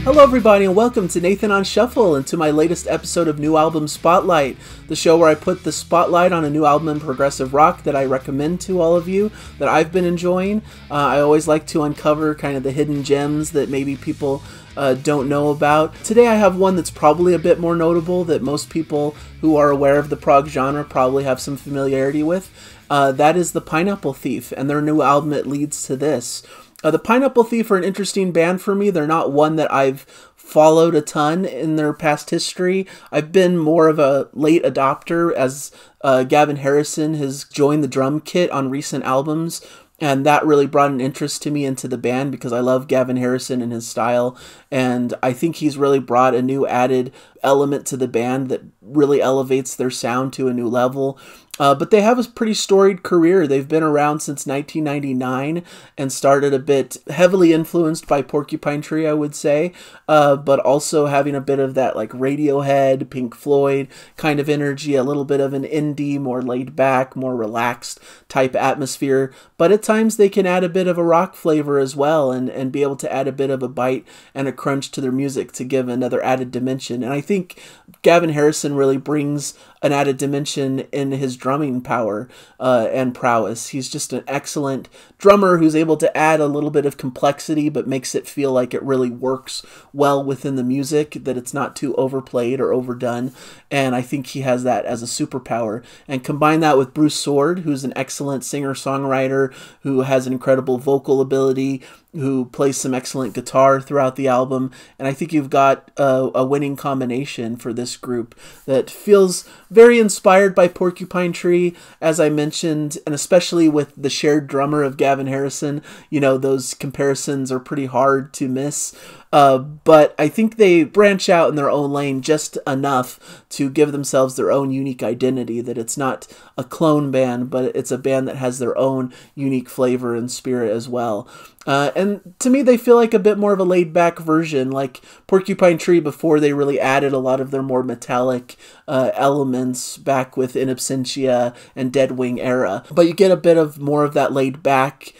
Hello everybody and welcome to Nathan on Shuffle and to my latest episode of New Album Spotlight, the show where I put the spotlight on a new album in progressive rock that I recommend to all of you, that I've been enjoying. I always like to uncover kind of the hidden gems that maybe people don't know about. Today I have one that's probably a bit more notable that most people who are aware of the prog genre probably have some familiarity with. That is the Pineapple Thief, and their new album It Leads to This. The Pineapple Thief are an interesting band for me. They're not one that I've followed a ton in their past history. I've been more of a late adopter as Gavin Harrison has joined the drum kit on recent albums. And that really brought an interest to me into the band because I love Gavin Harrison and his style. And I think he's really brought a new added element to the band that really elevates their sound to a new level. But they have a pretty storied career. They've been around since 1999 and started a bit heavily influenced by Porcupine Tree, I would say, but also having a bit of that like Radiohead, Pink Floyd kind of energy, a little bit of an indie, more laid back, more relaxed type atmosphere. But at times they can add a bit of a rock flavor as well and be able to add a bit of a bite and a crunch to their music to give another added dimension. And I think Gavin Harrison really brings an added dimension in his drumming power and prowess. He's just an excellent drummer who's able to add a little bit of complexity but makes it feel like it really works well within the music, that it's not too overplayed or overdone. And I think he has that as a superpower. And combine that with Bruce Sword, who's an excellent singer-songwriter, who has an incredible vocal ability, who plays some excellent guitar throughout the album, and I think you've got a winning combination for this group that feels very inspired by Porcupine Tree, as I mentioned, and especially with the shared drummer of Gavin Harrison. You know, those comparisons are pretty hard to miss. But I think they branch out in their own lane just enough to give themselves their own unique identity, that it's not a clone band, but it's a band that has their own unique flavor and spirit as well. And to me, they feel like a bit more of a laid-back version, like Porcupine Tree before they really added a lot of their more metallic elements back with In Absentia and Dead Wing era. But you get a bit of more of that laid-back,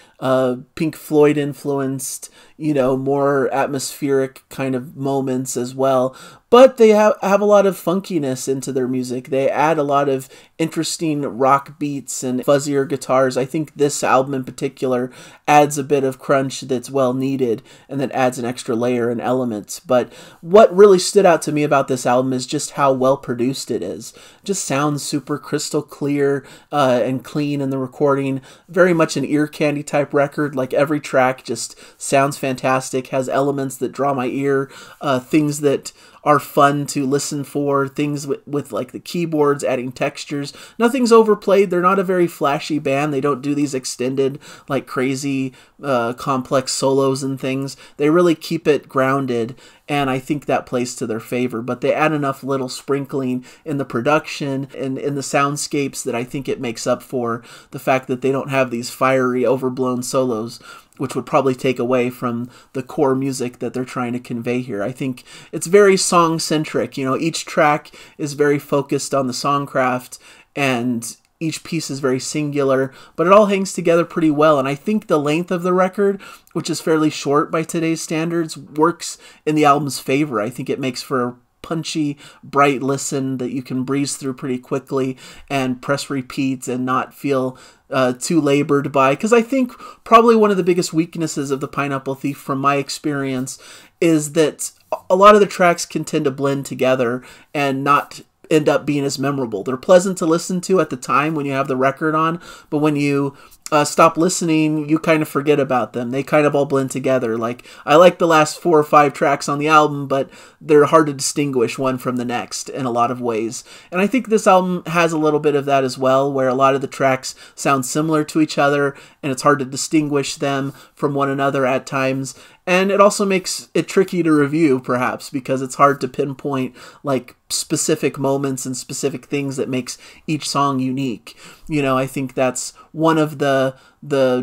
Pink Floyd influenced, you know, more atmospheric kind of moments as well. But they have a lot of funkiness into their music. They add a lot of interesting rock beats and fuzzier guitars. I think this album in particular adds a bit of crunch that's well needed and that adds an extra layer and elements. But what really stood out to me about this album is just how well produced it is. It just sounds super crystal clear and clean in the recording. Very much an ear candy type record. Like every track just sounds fantastic, has elements that draw my ear, things that are fun to listen for, things with like the keyboards adding textures. Nothing's overplayed. They're not a very flashy band. They don't do these extended like crazy complex solos and things. They really keep it grounded, and I think that plays to their favor. But they add enough little sprinkling in the production and in the soundscapes that I think it makes up for the fact that they don't have these fiery overblown solos, which would probably take away from the core music that they're trying to convey here. I think it's very song-centric. You know, each track is very focused on the songcraft, and each piece is very singular, but it all hangs together pretty well. And I think the length of the record, which is fairly short by today's standards, works in the album's favor. I think it makes for a punchy, bright listen that you can breeze through pretty quickly and press repeat and not feel too labored by. Because I think probably one of the biggest weaknesses of the Pineapple Thief from my experience is that a lot of the tracks can tend to blend together and not end up being as memorable. They're pleasant to listen to at the time when you have the record on, but when you stop listening, you kind of forget about them. They kind of all blend together. Like, I like the last 4 or 5 tracks on the album, but they're hard to distinguish one from the next in a lot of ways. And I think this album has a little bit of that as well, where a lot of the tracks sound similar to each other, and it's hard to distinguish them from one another at times. And it also makes it tricky to review, perhaps, because it's hard to pinpoint like specific moments and specific things that makes each song unique. You know, I think that's one of the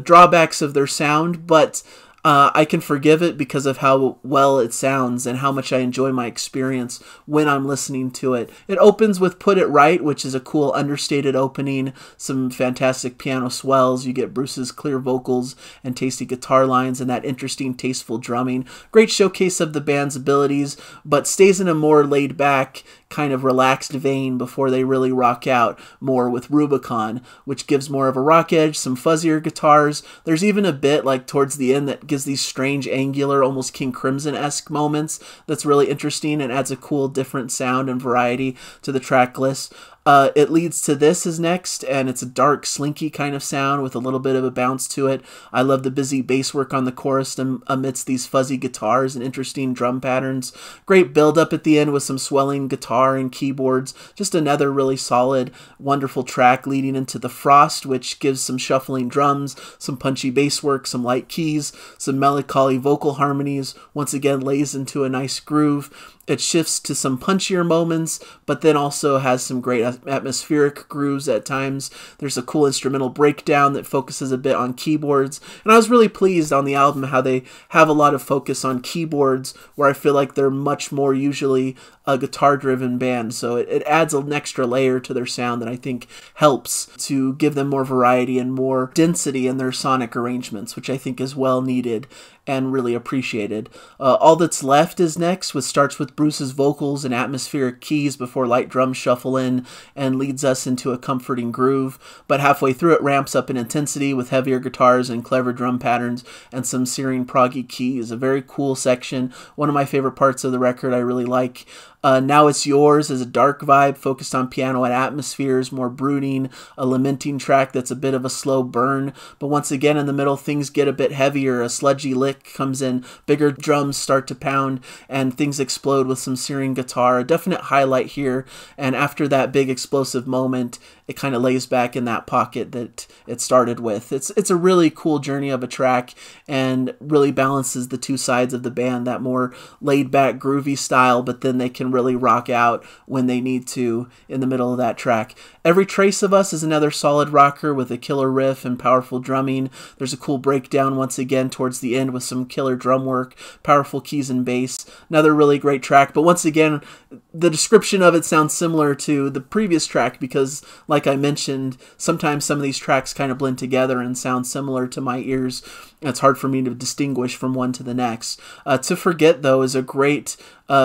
drawbacks of their sound, but I can forgive it because of how well it sounds and how much I enjoy my experience when I'm listening to it. It opens with Put It Right, which is a cool understated opening, some fantastic piano swells. You get Bruce's clear vocals and tasty guitar lines and that interesting, tasteful drumming. Great showcase of the band's abilities, but stays in a more laid back, kind of relaxed vein before they really rock out more with Rubicon, which gives more of a rock edge, some fuzzier guitars. There's even a bit like towards the end that gives these strange angular, almost King Crimson-esque moments that's really interesting and adds a cool different sound and variety to the track list. It Leads to This is next, and it's a dark, slinky kind of sound with a little bit of a bounce to it. I love the busy bass work on the chorus amidst these fuzzy guitars and interesting drum patterns. Great build up at the end with some swelling guitar and keyboards. Just another really solid, wonderful track leading into The Frost, which gives some shuffling drums, some punchy bass work, some light keys, some melancholy vocal harmonies. Once again, lays into a nice groove. It shifts to some punchier moments, but then also has some great atmospheric grooves at times. There's a cool instrumental breakdown that focuses a bit on keyboards. And I was really pleased on the album how they have a lot of focus on keyboards, where I feel like they're much more usually a guitar-driven band. So it adds an extra layer to their sound that I think helps to give them more variety and more density in their sonic arrangements, which I think is well needed and really appreciated. All That's Left is next, which starts with Bruce's vocals and atmospheric keys before light drums shuffle in and leads us into a comforting groove, but halfway through it ramps up in intensity with heavier guitars and clever drum patterns and some searing proggy keys. A very cool section, one of my favorite parts of the record I really like. Now It's Yours is a dark vibe focused on piano and atmospheres, more brooding, a lamenting track that's a bit of a slow burn, but once again in the middle things get a bit heavier, a sludgy lick comes in, bigger drums start to pound, and things explode with some searing guitar. A definite highlight here, and after that big explosive moment, it kind of lays back in that pocket that it started with. It's a really cool journey of a track and really balances the two sides of the band, that more laid back groovy style, but then they can really rock out when they need to in the middle of that track. Every Trace of Us is another solid rocker with a killer riff and powerful drumming. There's a cool breakdown once again towards the end with some killer drum work, powerful keys and bass. Another really great track, but once again, the description of it sounds similar to the previous track because, like I mentioned, sometimes some of these tracks kind of blend together and sound similar to my ears. It's hard for me to distinguish from one to the next. To Forget, though, is a great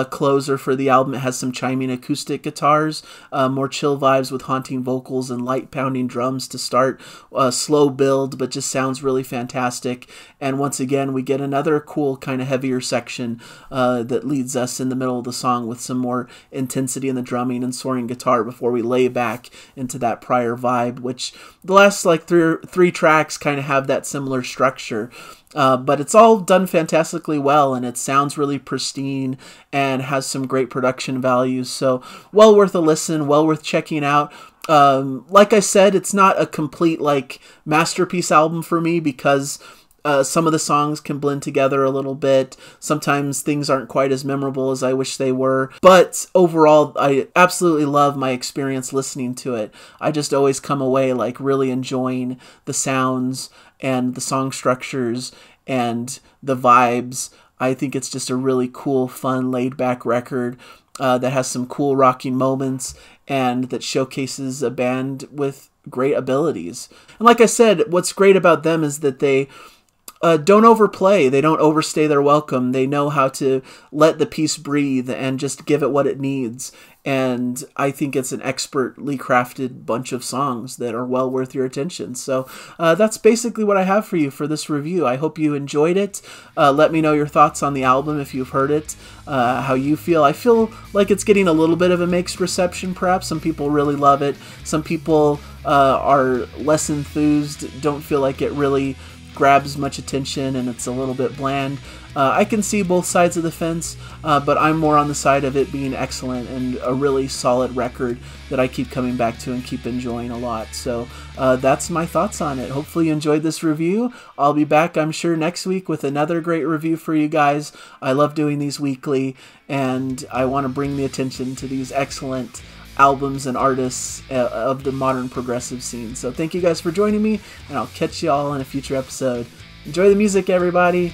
closer for the album. It has some chiming acoustic guitars, more chill vibes with haunting vocals and light pounding drums to start. Slow build, but just sounds really fantastic. And once again, we get another cool kind of heavier section that leads us in the middle of the song with some more intensity in the drumming and soaring guitar before we lay back into that prior vibe, which the last like three tracks kind of have that similar structure. But it's all done fantastically well, and it sounds really pristine and has some great production values. So well worth a listen, well worth checking out. Like I said, it's not a complete like masterpiece album for me because some of the songs can blend together a little bit. Sometimes things aren't quite as memorable as I wish they were. But overall, I absolutely love my experience listening to it. I just always come away like really enjoying the sounds and the song structures and the vibes. I think it's just a really cool, fun, laid-back record that has some cool rocking moments and that showcases a band with great abilities. And like I said, what's great about them is that they don't overplay. They don't overstay their welcome. They know how to let the piece breathe and just give it what it needs. And I think it's an expertly crafted bunch of songs that are well worth your attention. So that's basically what I have for you for this review. I hope you enjoyed it. Let me know your thoughts on the album if you've heard it, how you feel. I feel like it's getting a little bit of a mixed reception, perhaps. Some people really love it. Some people are less enthused, don't feel like it really grabs much attention and it's a little bit bland. I can see both sides of the fence, but I'm more on the side of it being excellent and a really solid record that I keep coming back to and keep enjoying a lot. So that's my thoughts on it. Hopefully you enjoyed this review. I'll be back, I'm sure, next week with another great review for you guys. I love doing these weekly, and I want to bring the attention to these excellent albums and artists of the modern progressive scene. So thank you guys for joining me, and I'll catch you all in a future episode. Enjoy the music, everybody.